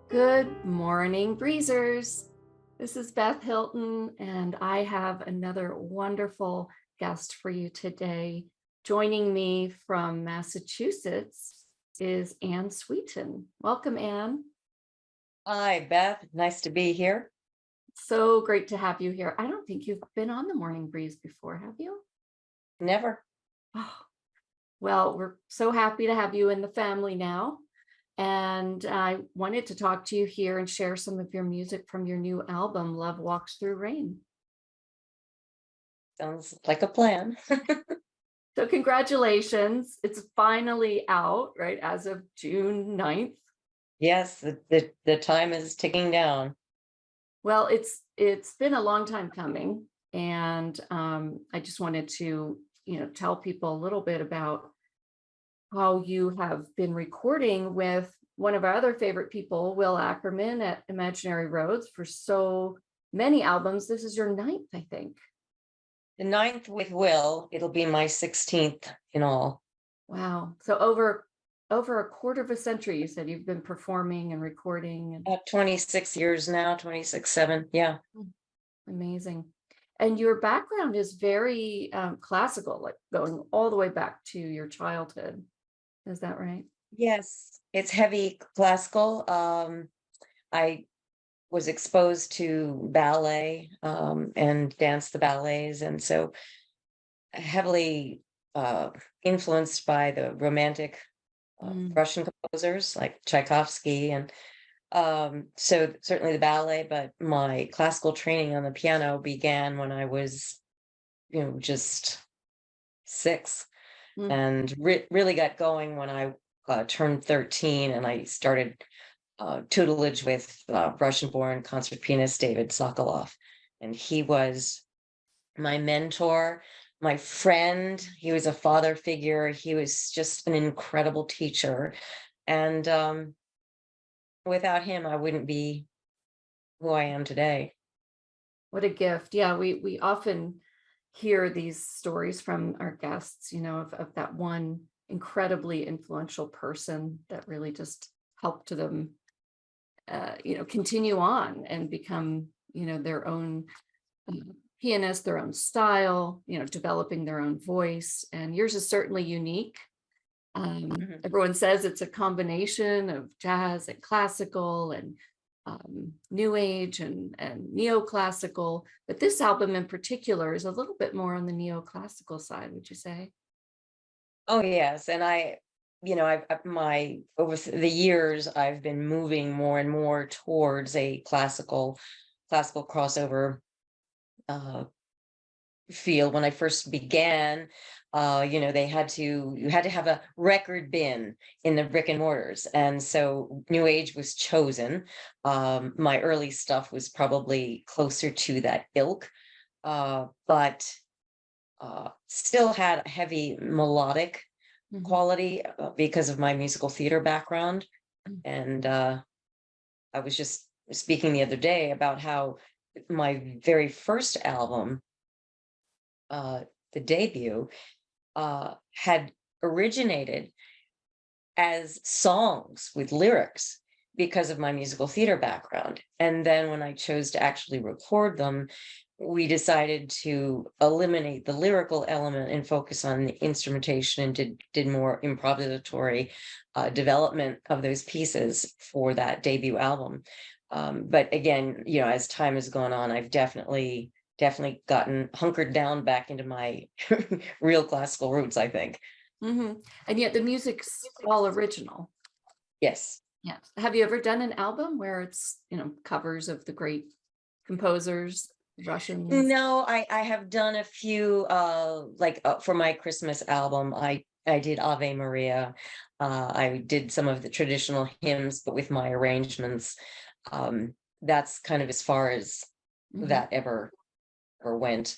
Good morning, breezers. This is Beth Hilton, and I have another wonderful guest for you today. Joining me from Massachusetts is Ann Sweeten. Welcome, Ann. Hi, Beth. Nice to be here. So great to have you here. I don't think you've been on the Morning Breeze before, have you? Never. Oh, well, we're so happy to have you in the family now. And I wanted to talk to you here and share some of your music from your new album, Love Walks Through Rain. Sounds like a plan. So congratulations. It's finally out, right, as of June 9th. Yes, the time is ticking down. Well, it's been a long time coming. And I just wanted to, tell people a little bit about how you have been recording with one of our other favorite people, Will Ackerman at Imaginary Roads for so many albums. This is your ninth, I think. The ninth with Will, it'll be my 16th in all. Wow. So over a quarter of a century, you said you've been performing and recording and 26 years now, 26, 7. Yeah. amazing. And your background is very classical, like going all the way back to your childhood. Is that right? Yes, it's heavy classical. I was exposed to ballet and danced the ballets, and so heavily influenced by the romantic Mm. Russian composers like Tchaikovsky and so certainly the ballet, but my classical training on the piano began when I was, just 6 Mm. and really got going when I turned 13 and I started tutelage with Russian-born concert pianist David Sokolov. And he was my mentor, my friend. He was a father figure. He was just an incredible teacher. And without him, I wouldn't be who I am today. What a gift. Yeah, we often hear these stories from our guests, of that one incredibly influential person that really just helped them continue on and become, their own uh, pianist, their own style, developing their own voice. And yours is certainly unique. Mhm. Everyone says it's a combination of jazz and classical and new age and neoclassical, but this album in particular is a little bit more on the neoclassical side, would you say? Oh, yes, and my the years, I've been moving more and more towards a classical crossover uh, feel. When I first began, you had to have a record bin in the brick and mortars, and so New Age was chosen. My early stuff was probably closer to that ilk, but still had a heavy melodic Mhm. quality because of my musical theater background. Mm. And I was just speaking the other day about how my very first album, uh, the debut, had originated as songs with lyrics because of my musical theater background. And then when I chose to actually record them, we decided to eliminate the lyrical element and focus on the instrumentation and did more improvisatory development of those pieces for that debut album. But again, as time has gone on, I've definitely gotten hunkered down back into my real classical roots, I think. And yet the music's all original. Yes. Yes. Have you ever done an album where it's, covers of the great composers, Russians? No, I have done a few for my Christmas album, I did Ave Maria. I did some of the traditional hymns, but with my arrangements. That's kind of as far as Mhm. that ever went.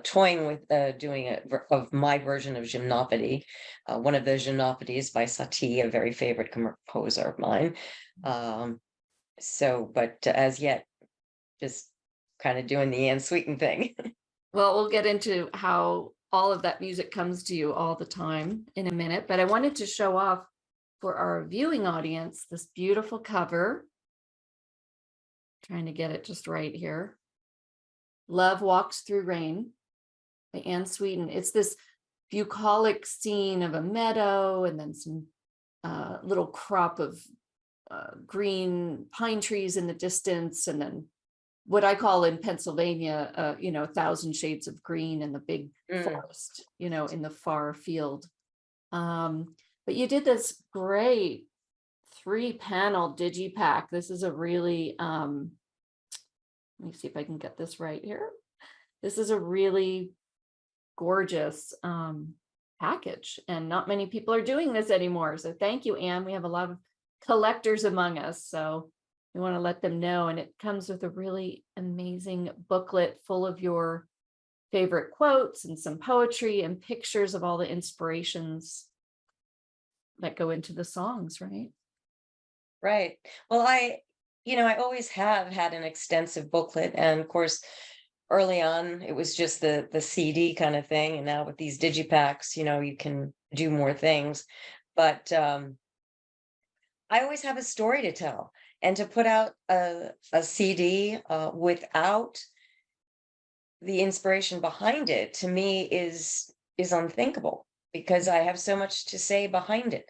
Toying with doing of my version of Gymnopédie, one of the Gymnopédies by Satie, a very favorite composer of mine. Um, but as yet, just kind of doing the Ann Sweeten thing. Well, we'll get into how all of that music comes to you all the time in a minute, but I wanted to show off for our viewing audience this beautiful cover Trying to get it just right here. Love Walks Through Rain by Ann Sweeten. It's this bucolic scene of a meadow and then some little crop of green pine trees in the distance, and then what I call in Pennsylvania, 1,000 shades of green in the big forest, in the far field. But you did this great 3-panel digipack. This is a really, let me see if I can get this right here. This is a really gorgeous package, and not many people are doing this anymore. So thank you, Anne. We have a lot of collectors among us, so we want to let them know. And it comes with a really amazing booklet full of your favorite quotes and some poetry and pictures of all the inspirations that go into the songs, right? Right. Well, I always have had an extensive booklet, and of course, early on, it was just the CD kind of thing, and now with these digipacks, you can do more things. But I always have a story to tell, and to put out a CD without the inspiration behind it, to me is unthinkable, because I have so much to say behind it,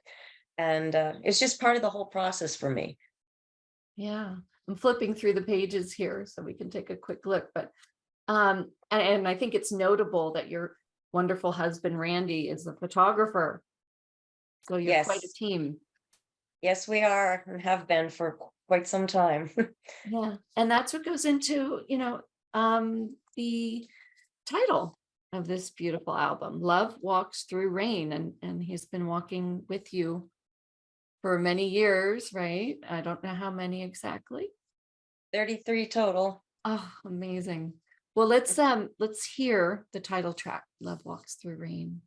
and it's just part of the whole process for me. Yeah, I'm flipping through the pages here so we can take a quick look. But and I think it's notable that your wonderful husband Randy is the photographer, so you're quite a Yes, team. yes, we are, and have been for quite some time. Yeah, and that's what goes into the title of this beautiful album, Love Walks Through Rain. And he's been walking with you for many years, right? I don't know how many exactly. 33 total. Oh, amazing. Well, let's hear the title track, Love Walks Through Rain.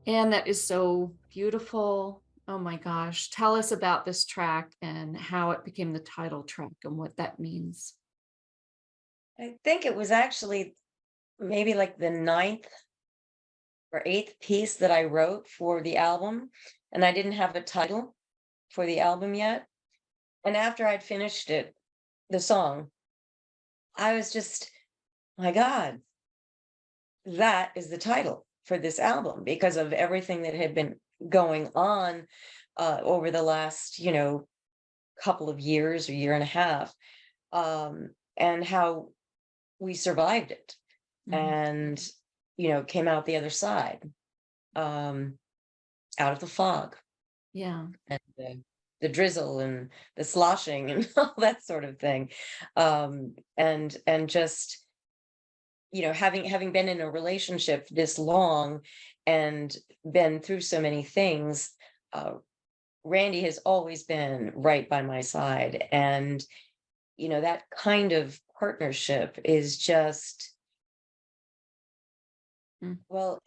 And that is so beautiful. Oh my gosh. Tell us about this track and how it became the title track and what that means. I think it was actually maybe like the ninth or eighth piece that I wrote for the album, and I didn't have a title for the album yet. And after I'd finished it, the song, I was just, my God, that is the title for this album because of everything that had been going on over the last, couple of years or year and a half, and how we survived it Mhm. and, came out the other side, um, out of the fog Yeah. and the drizzle and the sloshing and all that sort of thing. And just, having been in a relationship this long and been through so many things, uh, Randy has always been right by my side. And, that kind of partnership is just, Mm. well,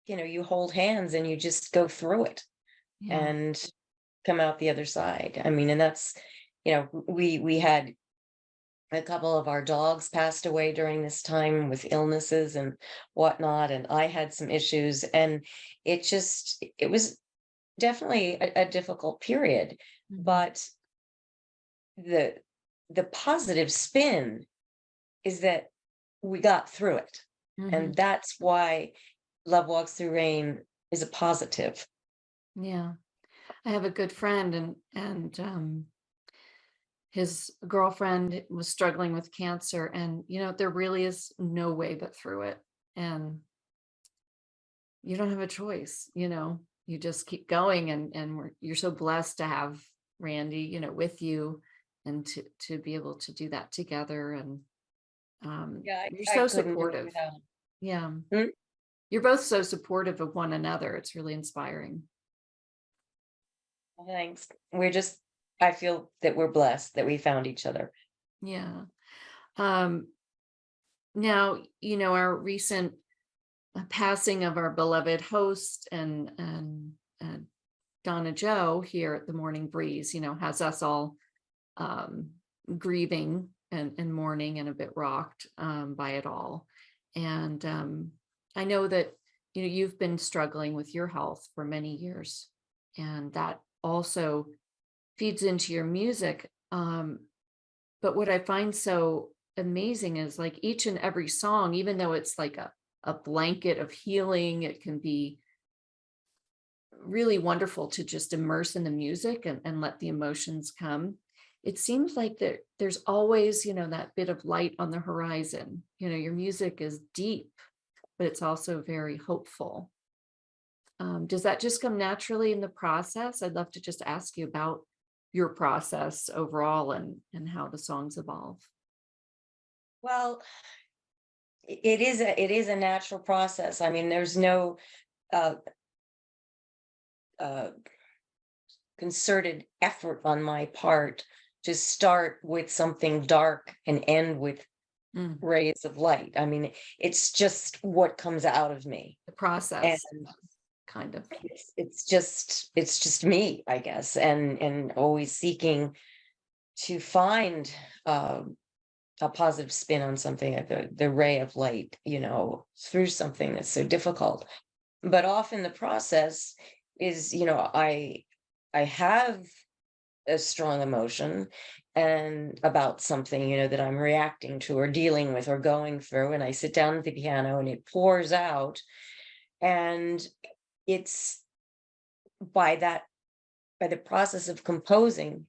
you hold hands and you just go through it Yeah. and come out the other side. I mean, and that's, we had a couple of our dogs passed away during this time with illnesses and whatnot, and I had some issues, and it was definitely a difficult period. Mhm. But the the positive spin is that we got through it, and Mhm. that's why Love Walks Through Rain is a positive. Yeah. I have a good friend and his girlfriend was struggling with cancer and there really is no way but through it. And you don't have a choice, you just keep going and you're so blessed to have Randy, with you and to be able to do that together and Yeah, you're I so couldn't do it supportive. without Yeah. him. You're both so supportive of one another. It's really inspiring. Thanks. I feel that we're blessed that we found each other. Yeah. Um Now, our recent passing of our beloved host and Donna Joe here at the Morning Breeze, has us all um, grieving and mourning and a bit rocked by it all. And I know that you've been struggling with your health for many years, and that also feeds into your music. But what I find so amazing is like each and every song, even though it's like a blanket of healing, it can be really wonderful to just immerse in the music and let the emotions come. It seems like there's always, that bit of light on the horizon. Your music is deep, but it's also very hopeful. Does that just come naturally in the process? I'd love to just ask you about your process overall and how the songs evolve. Well, it is a natural process. I mean, there's no uh, uh, concerted effort on my part to start with something dark and end with Mm, rays of light. I mean, it's just what comes out of me, the and process, kind of. it's just me, I guess, and always seeking to find a positive spin on something, the ray of light, through something that's so difficult. But often the process is, I have a strong emotion and about something, that I'm reacting to or dealing with or going through, and I sit down at the piano and it pours out, and it's by that by the process of composing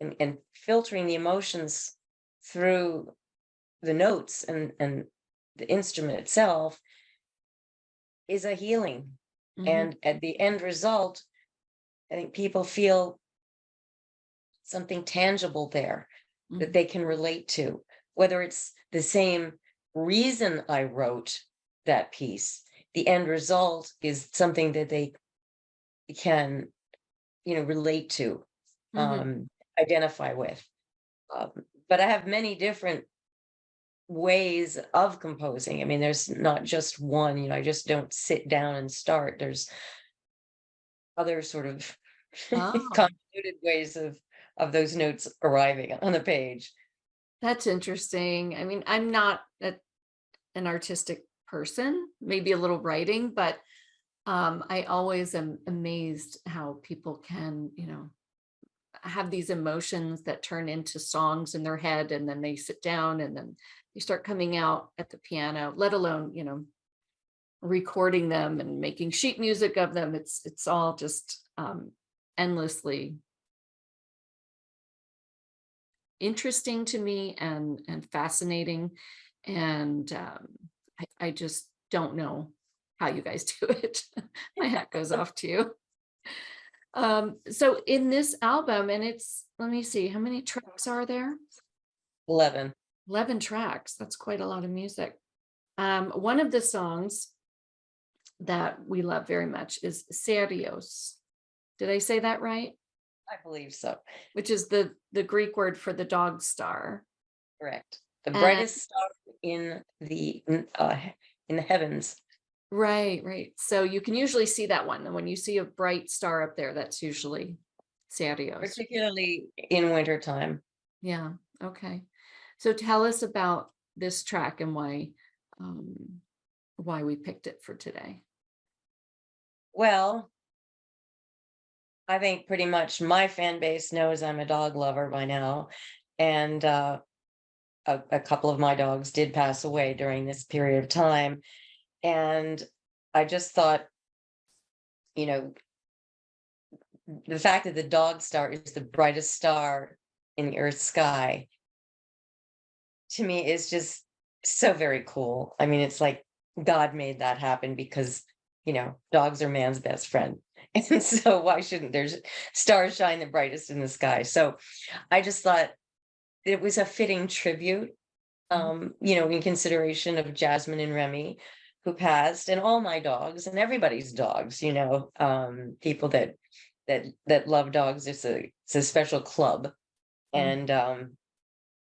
and filtering the emotions through the notes and the instrument itself is a healing. Hmm. And at the end result, I think people feel something tangible there that Hmm. they can relate to, whether it's the same reason I wrote that piece. The end result is something that they can, relate to, Hmm. um, identify with. Um, but I have many different ways of composing. I mean, there's not just one, I just don't sit down and start. There's other sort of Oh, convoluted ways of those notes arriving on the page. that's interesting. I mean, I'm not an artistic person, maybe a little writing, but I always am amazed how people can, have these emotions that turn into songs in their head, and then they sit down and then they start coming out at the piano, let alone, recording them and making sheet music of them. It's all just endlessly interesting to me and fascinating. And I just don't know how you guys do it. My hat goes off to you. So in this album, and let me see, how many tracks are there? 11. 11 tracks. That's quite a lot of music. One of the songs that we love very much is Serios. Did I say that right? I believe so. Which is the Greek word for the dog star. Correct. The And brightest star in the heavens. right. So you can usually see that one. And when you see a bright star up there, that's usually Serios. Particularly in wintertime. Yeah. Okay. So tell us about this track and why we picked it for today. Well, I think pretty much my fan base knows I'm a dog lover by now. And a couple of my dogs did pass away during this period of time. And I just thought, you know, the fact that the dog star is the brightest star in the Earth's sky, to me is just so very cool. I mean, it's like God made that happen because, dogs are man's best friend. And so why shouldn't their stars shine the brightest in the sky? So I just thought it was a fitting tribute, Mhm. in consideration of Jasmine and Remy, who passed, and all my dogs and everybody's dogs, people that love dogs. It's a special club. Mm. And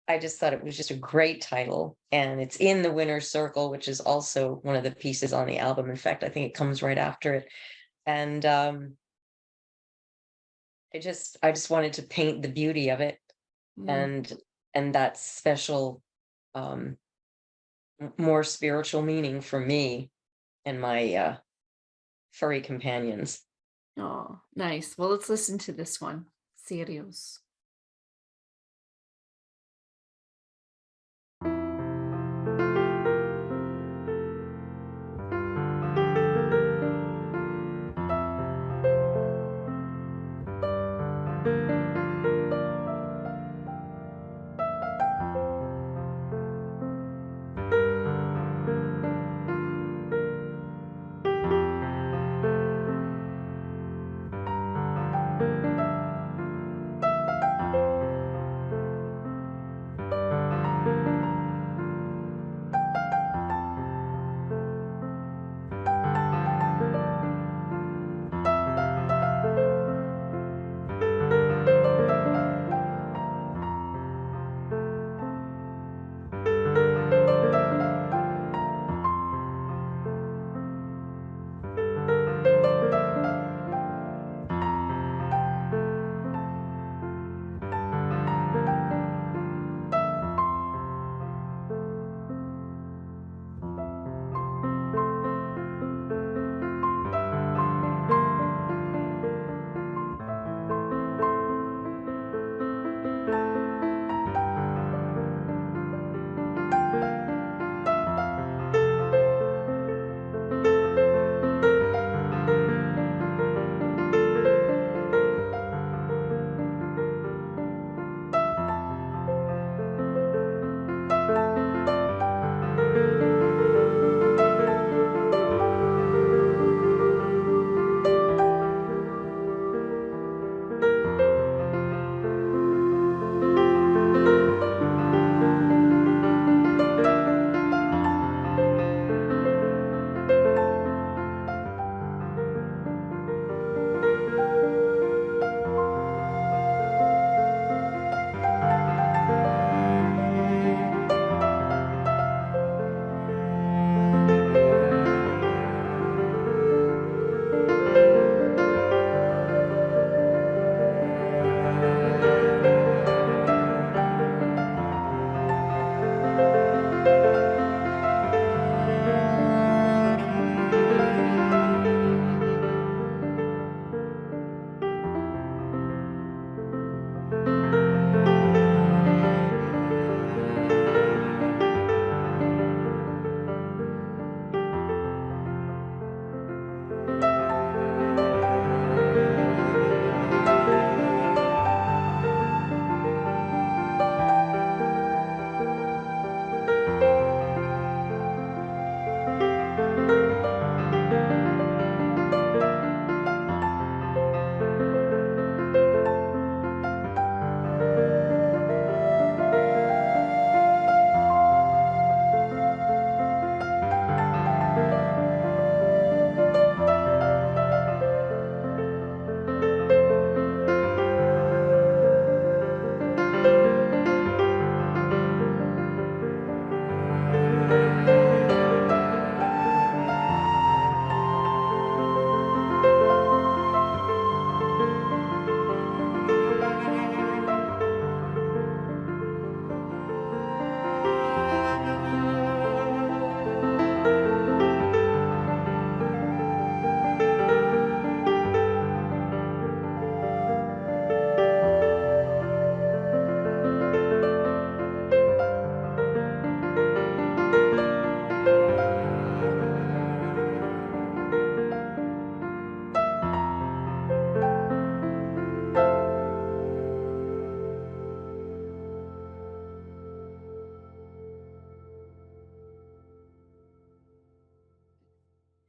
I just thought it was just a great title, and it's in the winner's circle, which is also one of the pieces on the album. In fact, I think it comes right after it. And I just wanted to paint the beauty of it, Mm. and that special, um more spiritual meaning for me and my furry companions. Oh, nice. Well, let's listen to this one. Serios.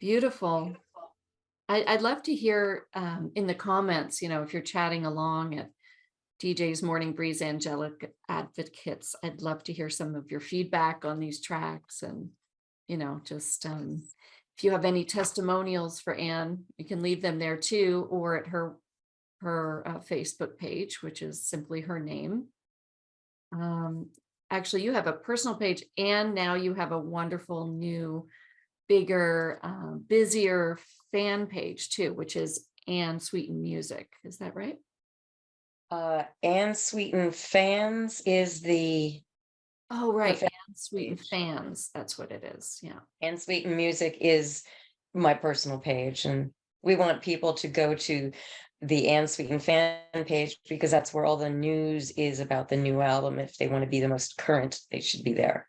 Beautiful. I'd love to hear in the comments, if you're chatting along at DJ's Morning Breeze Angelic Advocates, I'd love to hear some of your feedback on these tracks and, just if you have any testimonials for Anne, you can leave them there too, or at her Facebook page, which is simply her name. Actually, you have a personal page, and now you have a wonderful new, bigger, busier fan page too, which is Ann Sweeten Music. Is that right? Ann Sweeten Fans is Oh, her right. fan Ann Sweeten page. Fans. That's what it is. Yeah. Ann Sweeten Music is my personal page, and we want people to go to the Ann Sweeten fan page because that's where all the news is about the new album. If they want to be the most current, they should be there.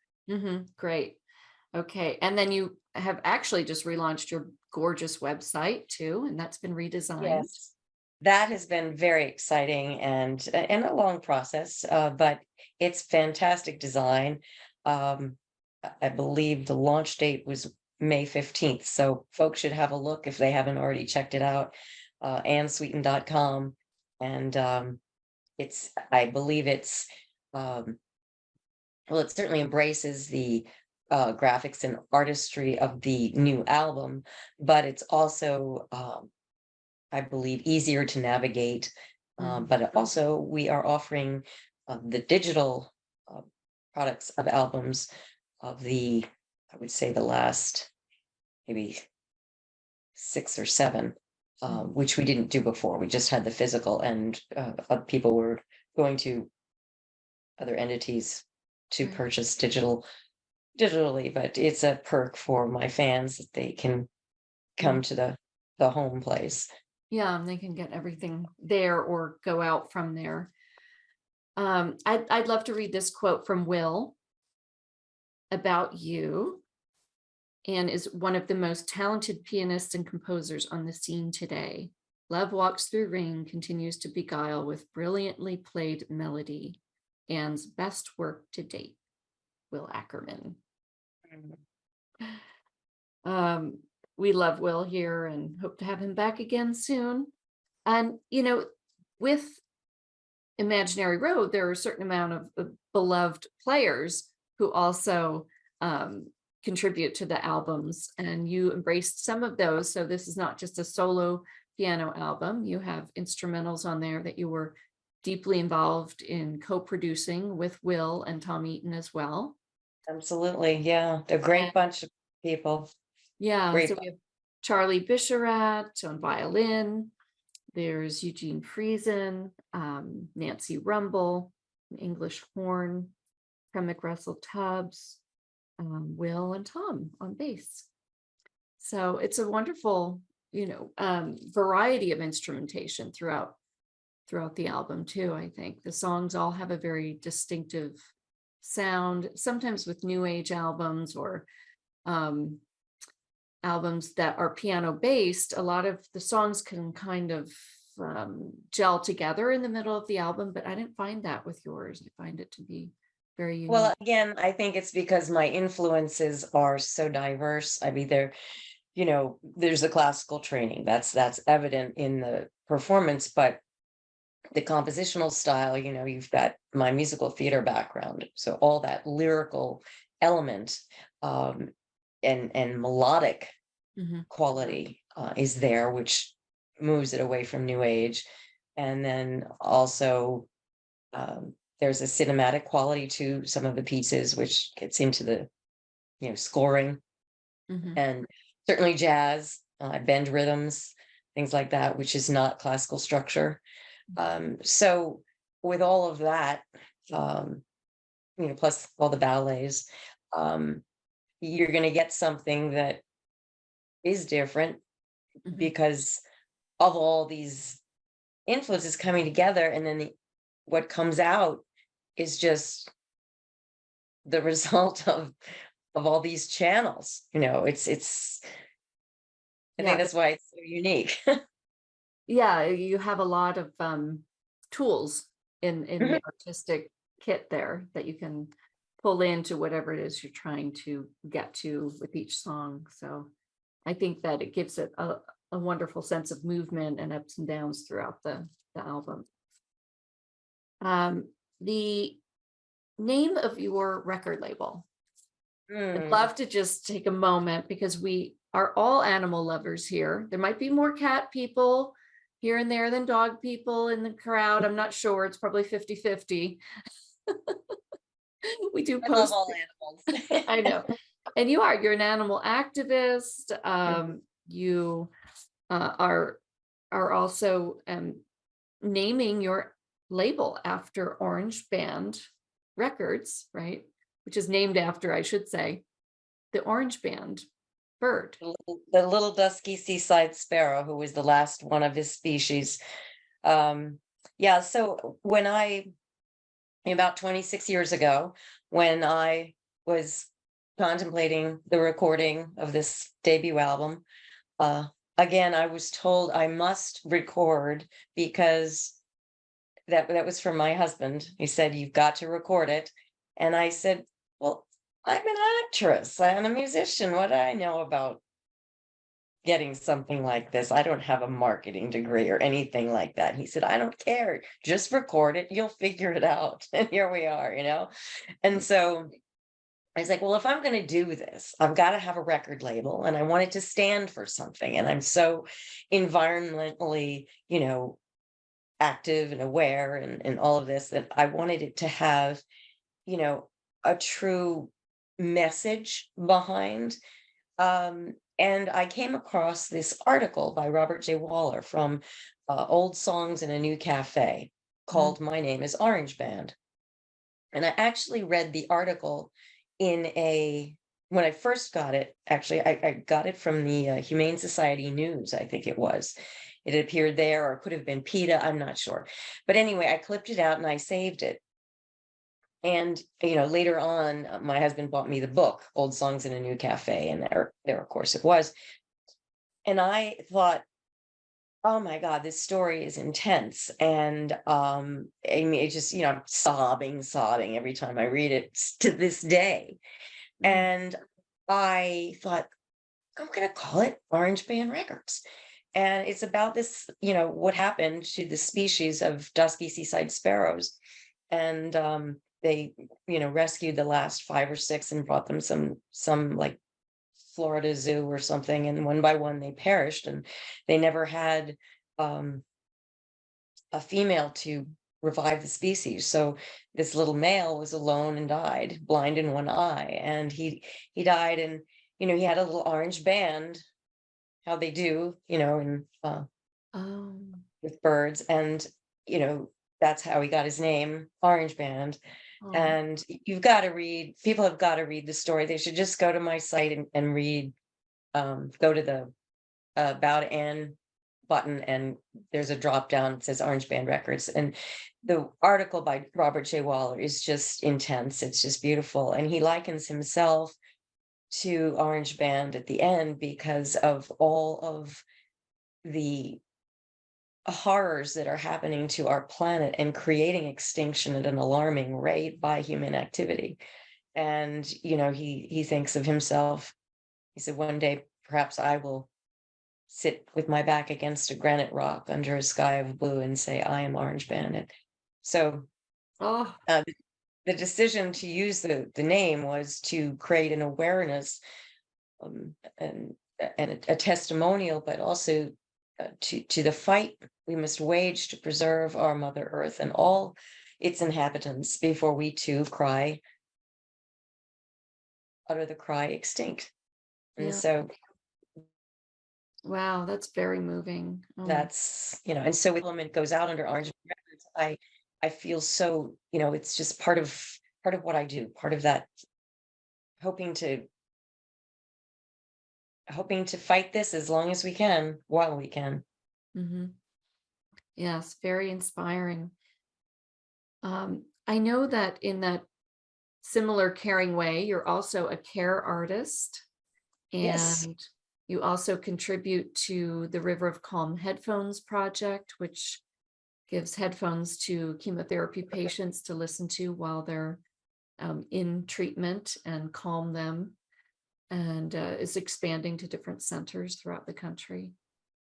Great. Okay. And then you have actually just relaunched your gorgeous website too, and that's been redesigned. Yes, that has been very exciting and a long process, but it's fantastic design. Um, I believe the launch date was May 15th, so folks should have a look if they haven't already checked it out. Annsweeten.com, and I believe it's um, well, it certainly embraces the graphics and artistry of the new album, but it's also I believe, easier to navigate. But also, we are offering the digital uh, products of albums of I would say, the last maybe 6 or 7, which we didn't do before. We just had the physical, and people were going to other entities to Right. purchase digitally. But it's a perk for my fans that they can Mm. come to the home place. Yeah, and they can get everything there or go out from there. I'd love to read this quote from Will about you. Anne is one of the most talented pianists and composers on the scene today. Love Walks Through Rain continues to beguile with brilliantly played melody. Anne's best work to date. Will Ackerman. Um, we love Will here and hope to have him back again soon. And, with Imaginary Road, there are a certain amount of beloved players who also contribute to the albums, and you embraced some of those. So this is not just a solo piano album. You have instrumentals on there that you were deeply involved in co-producing with Will and Tom Eaton as well. Absolutely, yeah. They're a great bunch of people. Yeah, Great. so we have Charlie Bisharat on violin. There's Eugene Friesen, Nancy Rumble, English horn, Premick Russell Tubbs, Will and Tom on bass. So it's a wonderful, variety of instrumentation throughout the album too. I think the songs all have a very distinctive sound, sometimes with new age albums or albums that are piano based, a lot of the songs can kind of gel together in the middle of the album, but I didn't find that with yours. I find it to be very unique. Well, again, I think it's because my influences are so diverse. I mean, there's the classical training that's evident in the performance, but the compositional style, you've got my musical theater background, so all that lyrical element um, and melodic quality is there, which moves it away from new age. And then also there's a cinematic quality to some of the pieces, which gets into the scoring, and certainly jazz, bend rhythms, things like that, which is not classical structure. So with all of that, plus all the ballets, you're going to get something that is different because of all these influences coming together, and then what comes out is just the result of all these channels. I think that's why it's so unique. Yeah, you have a lot of tools in the artistic kit there that you can pull into whatever it is you're trying to get to with each song. So I think that it gives it a wonderful sense of movement and ups and downs throughout the album. The name of your record label. I'd Hmm. love to just take a moment because we are all animal lovers here. There might be more cat people here and there than dog people in the crowd. I'm not sure. It's probably 50-50. We do I love post. all animals. I know. And you're an animal activist. Mhm. You are also naming your label after Orange Band Records, right? Which is named after, I should say, the orange band bird. The little dusky seaside sparrow, who was the last one of his species. Um, yeah, so about 26 years ago, when I was contemplating the recording of this debut album, uh, again, I was told I must record because that was from my husband. He said, "You've got to record it." And I said, "Well, I'm an actress and a musician. What do I know about getting something like this? I don't have a marketing degree or anything like that." He said, "I don't care. Just record it. You'll figure it out." And here we are. And so I was like, well, if I'm going to do this, I've got to have a record label and I want it to stand for something. And I'm so environmentally, active and aware and all of this that I wanted it to have, you know, a true message behind. And I came across this article by Robert J. Waller from Old Songs in a New Cafe Mhm. called My Name is Orange Band. And I actually read the article in when I first got it, actually, I got it from the Humane Society News, I think it was. It appeared there, or it could have been PETA, I'm not sure. But anyway, I clipped it out and I saved it. And later on, my husband bought me the book, Old Songs in a New Cafe, and there, of course, it was. And I thought, oh my God, this story is intense. And I mean, it just, I'm sobbing every time I read it to this day. Mm. And I thought, I'm going to call it Orange Band Records. And it's about this, what happened to the species of dusky seaside sparrows. And they, rescued the last 5 or 6 and brought them some like Florida zoo or something. And one by one they perished, and they never had um, a female to revive the species. So this little male was alone and died, blind in one eye, and he died, and he had a little orange band, how they do, in Oh, with birds, and you know that's how he got his name, Orange Band. oh, And you've got to read. People have got to read the story. They should just go to my site and read. Go to the About Ann button, and there's a drop down that says Orange Band Records. And the article by Robert J. Waller is just intense. It's just beautiful. And he likens himself to Orange Band at the end because of all of the horrors that are happening to our planet and creating extinction at an alarming rate by human activity. And, he thinks of himself. He said, one day, perhaps I will sit with my back against a granite rock under a sky of blue and say, I am Orange Bandit. So oh, the decision to use the name was to create an awareness, and a testimonial, but also to the fight we must wage to preserve our Mother Earth and all its inhabitants before we too utter the cry extinct. And yeah. so Wow, that's very moving. Oh my. that's, and so when element goes out under Orange Records, I feel so, it's just part of what I do, part of that, hoping to fight this as long as we can, while we can. Mhm. Yes, very inspiring. I know that in that similar caring way, you're also a care artist, Yes. and you also contribute to the River of Calm Headphones project, which gives headphones to chemotherapy patients to listen to while they're in treatment and calm them. and is expanding to different centers throughout the country.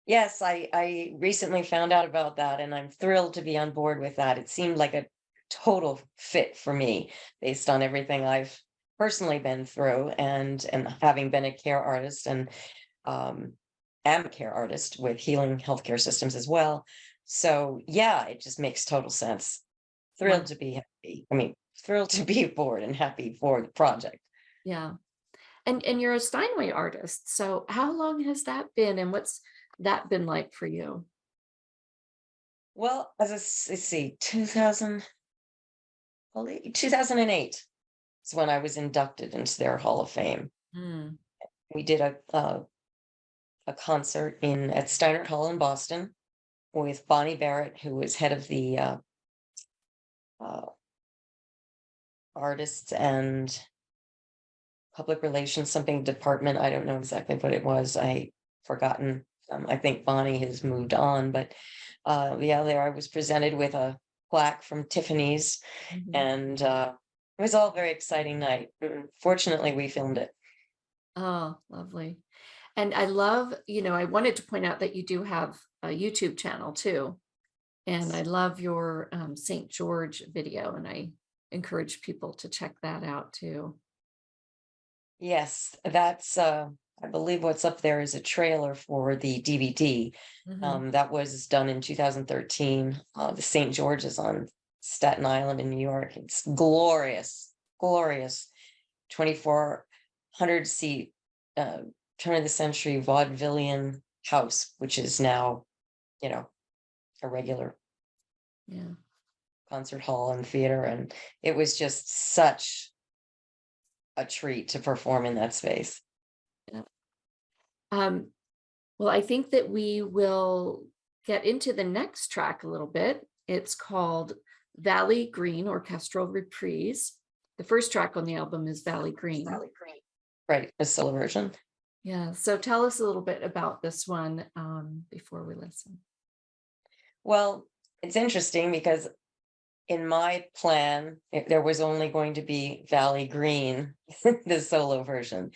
Yes, I recently found out about that, and I'm thrilled to be on board with that. It seemed like a total fit for me based on everything I've personally been through, and having been a care artist, and um am a care artist with healing healthcare systems as well. So yeah, it just makes total sense. Thrilled to Wonderful. be happy. I mean, thrilled to be aboard and happy for the project. Yeah. And you're a Steinway artist. So how long has that been and what's that been like for you? Well, let's see, 2008 is when I was inducted into their Hall of Fame. Mm, We did a concert in at Steinert Hall in Boston with Bonnie Barrett, who was head of the uh, artists and public relations something department. I don't know exactly what it was. I forgotten. I think Bonnie has moved on, but yeah, there I was presented with a plaque from Tiffany's, mhm. and it was all a very exciting night. Fortunately, we filmed it. Oh, lovely. And I love, I wanted to point out that you do have a YouTube channel too. And I love your St. George video, and I encourage people to check that out too. Yes, that's I believe what's up there is a trailer for the DVD. Mhm. That was done in 2013. The St. George is on Staten Island in New York. It's glorious, glorious 2,400 seat uh turn of the century vaudevillian house, which is now, you know, a regular Yeah. concert hall and theater. And it was just such a treat to perform in that space. Yeah. Um, well, I think that we will get into the next track a little bit. It's called Valley Green Orchestral Reprise. The first track on the album is Valley Green. Right, a solo version. Yeah. So tell us a little bit about this one before we listen. Well, it's interesting because in my plan, there was only going to be Valley Green, the solo version.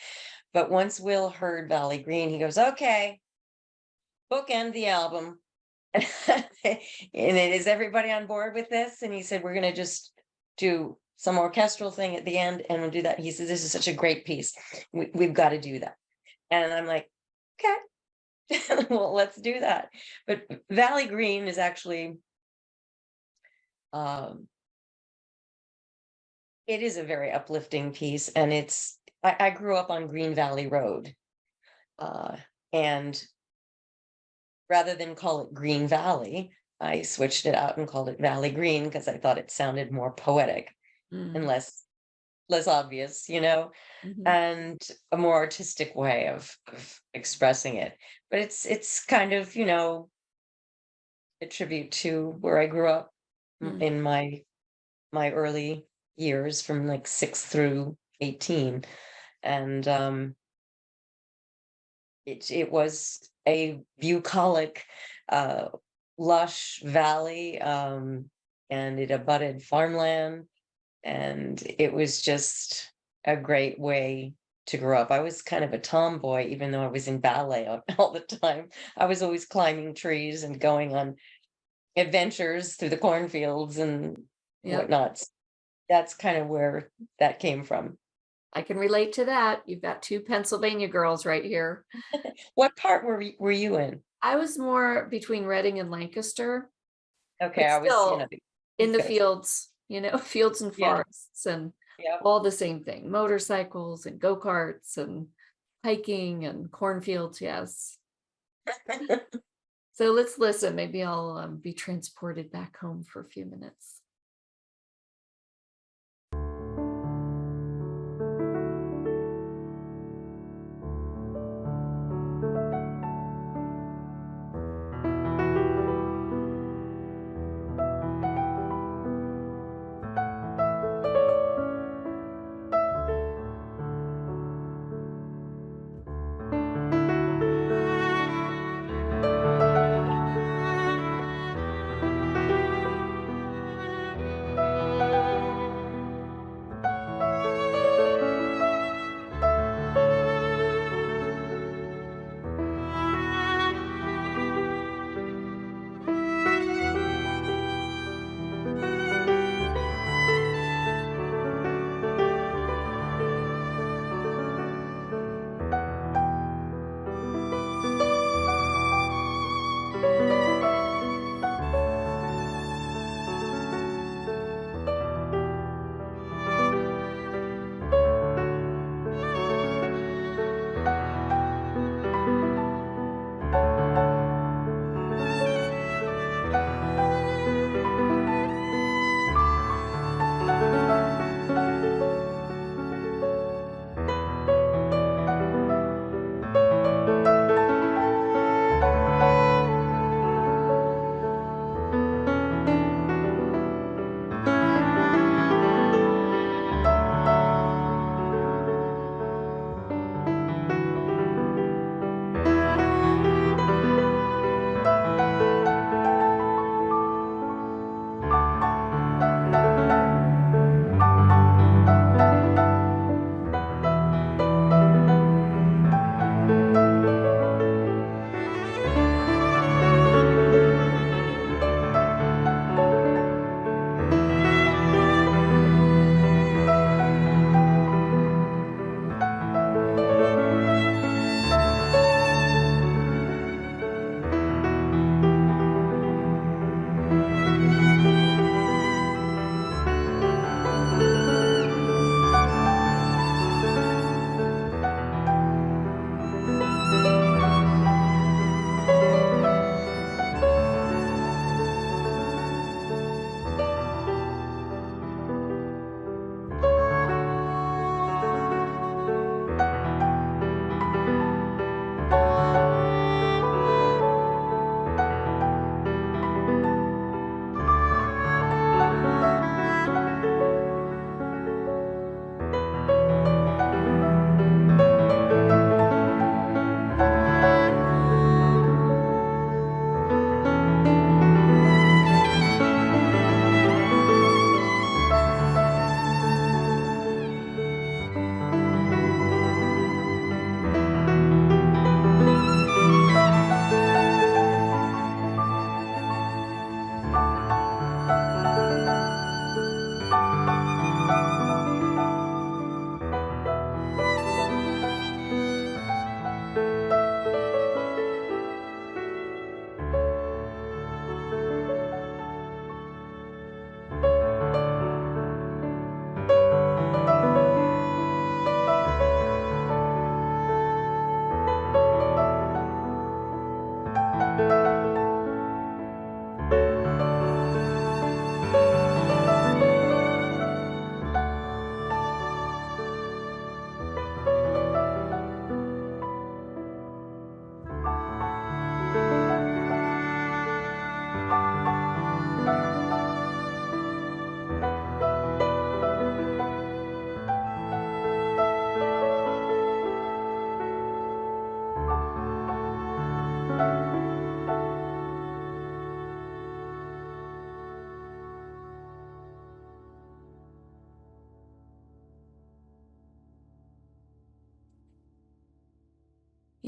But once Will heard Valley Green, he goes, okay, bookend the album. And is everybody on board with this? And he said, we're going to just do some orchestral thing at the end, and we'll do that. He said, this is such a great piece. We've got to do that. And I'm like, okay, well, let's do that. But Valley Green is actually, um, it is a very uplifting piece, and I grew up on Green Valley Road, uh, and rather than call it Green Valley, I switched it out and called it Valley Green because I thought it sounded more poetic and Mm, less obvious, mhm. and a more artistic way of expressing it. But it's kind of, a tribute to where I grew up Mm, in my early years from like 6 through 18. And it was a bucolic, uh, lush valley, and it abutted farmland, and it was just a great way to grow up. I was kind of a tomboy, even though I was in ballet all the time. I was always climbing trees and going on adventures through the cornfields and yep. whatnot. That's kind of where that came from. I can relate to that. You've got two Pennsylvania girls right here. What part were you in? I was more between Reading and Lancaster, Okay, but I was, still the in East the Coast. fields, fields and Yeah, forests and yeah. all the same thing, motorcycles and go-karts and hiking and cornfields. Yes. So let's listen. Maybe I'll be transported back home for a few minutes.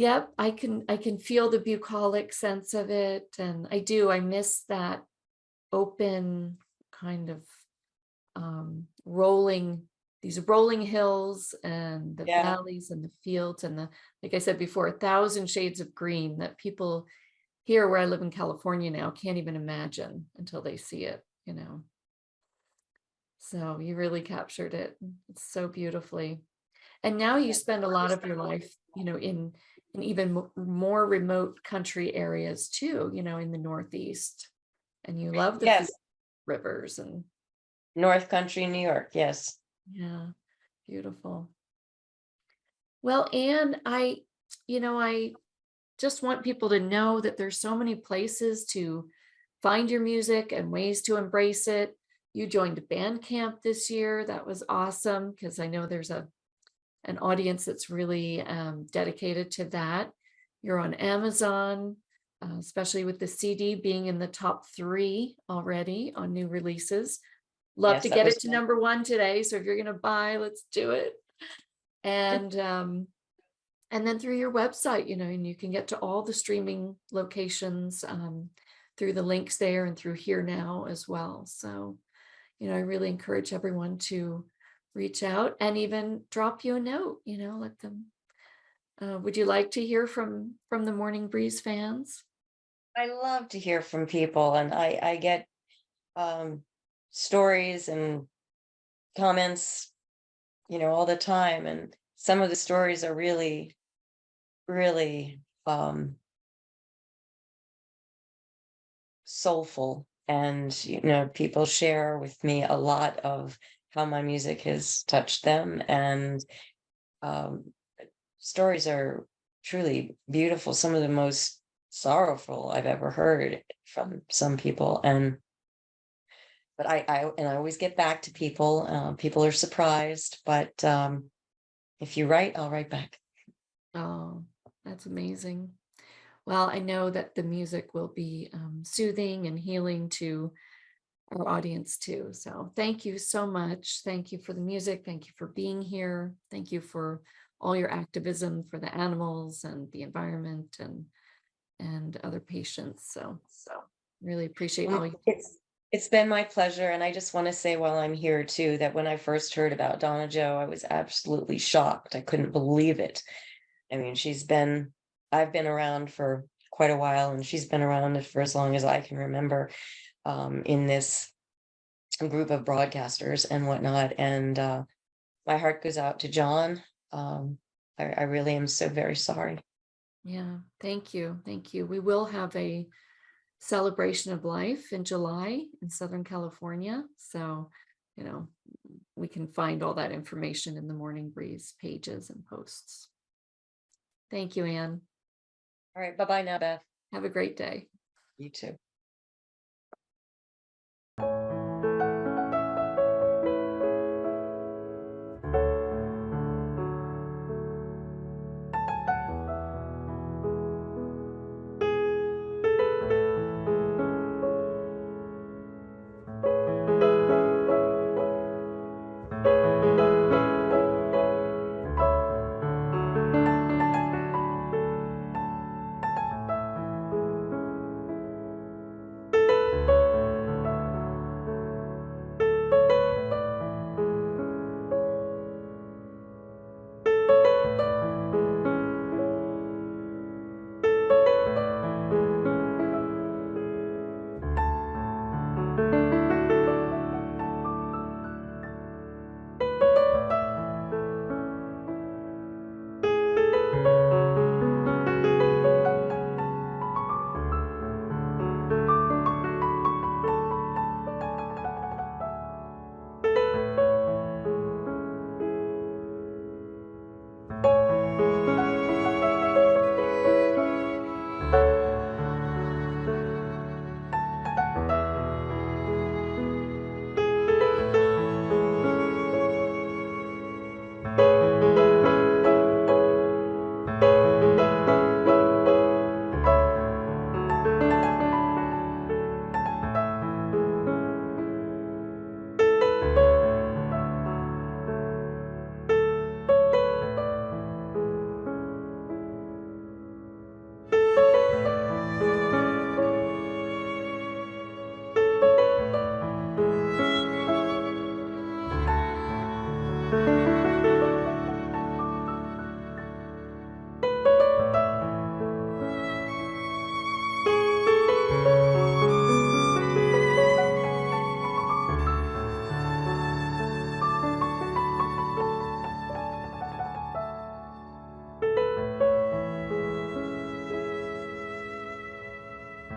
Yep, I can feel the bucolic sense of it, and I miss that open kind of rolling, these rolling hills and the Yeah. valleys and the fields and the, like I said before, 1,000 shades of green that people here where I live in California now can't even imagine until they see it, you know. So you really captured it. It's so beautifully. And now you spend a lot of your life, in even more remote country areas too, in the Northeast. And you love the Yes, rivers and North Country, New York. Yes. yeah, beautiful. Well, Anne, I just want people to know that there's so many places to find your music and ways to embrace it. You joined band camp this year. That was awesome because I know there's an audience that's really dedicated to that. You're on Amazon, especially with the CD being in the top 3 already on new releases. Love Yes, to that get was it to fun. #1 today. So if you're going to buy, let's do it. And then through your website, and you can get to all the streaming locations through the links there and through Here Now as well. So, I really encourage everyone to reach out and even drop you a note, let them. Would you like to hear from the Morning Breeze fans? I love to hear from people, and I get um, stories and comments, all the time. And some of the stories are really, really soulful. And, people share with me a lot of how my music has touched them. And um, stories are truly beautiful. Some of the most sorrowful I've ever heard from some people. But I always get back to people. People are surprised, but if you write, I'll write back. Oh, that's amazing. Well, I know that the music will be soothing and healing to our audience too. So thank you so much. Thank you for the music. Thank you for being here. Thank you for all your activism for the animals and the environment and other patients. So really appreciate all you do. It's been my pleasure, and I just want to say while I'm here too that when I first heard about Donna Joe, I was absolutely shocked. I couldn't believe it. I mean, I've been around for quite a while, and she's been around for as long as I can remember, in this group of broadcasters and whatnot. And my heart goes out to John. Um, I really am so very sorry. Yeah, thank you. Thank you. We will have a celebration of life in July in Southern California. So, you know, we can find all that information in the Morning Breeze pages and posts. Thank you, Anne. All right, bye bye now, Beth. Have a great day. You too.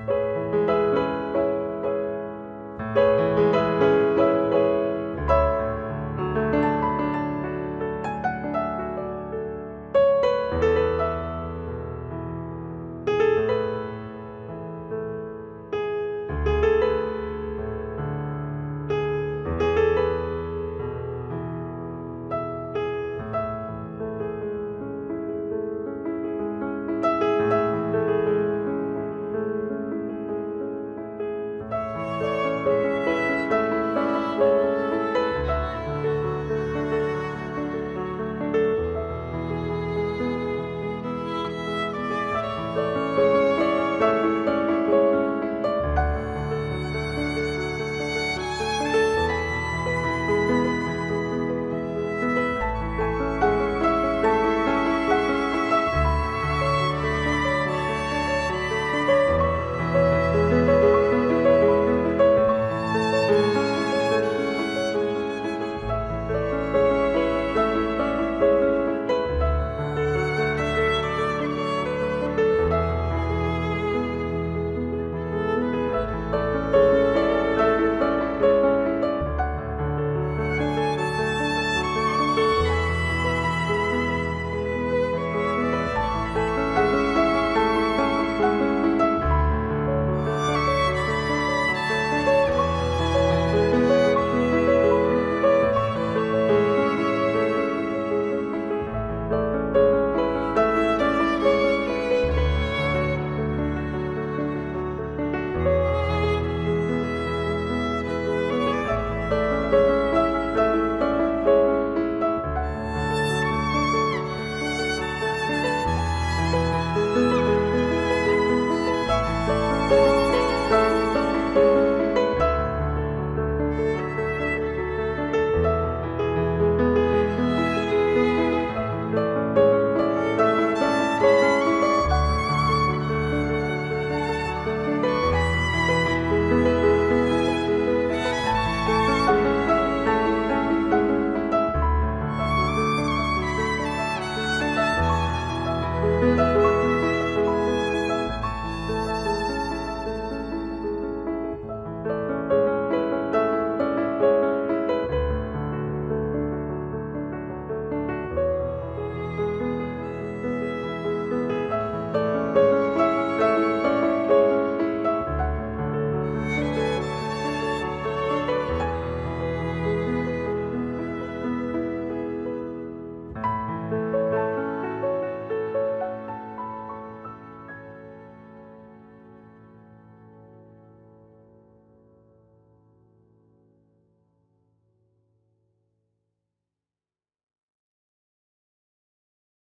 you.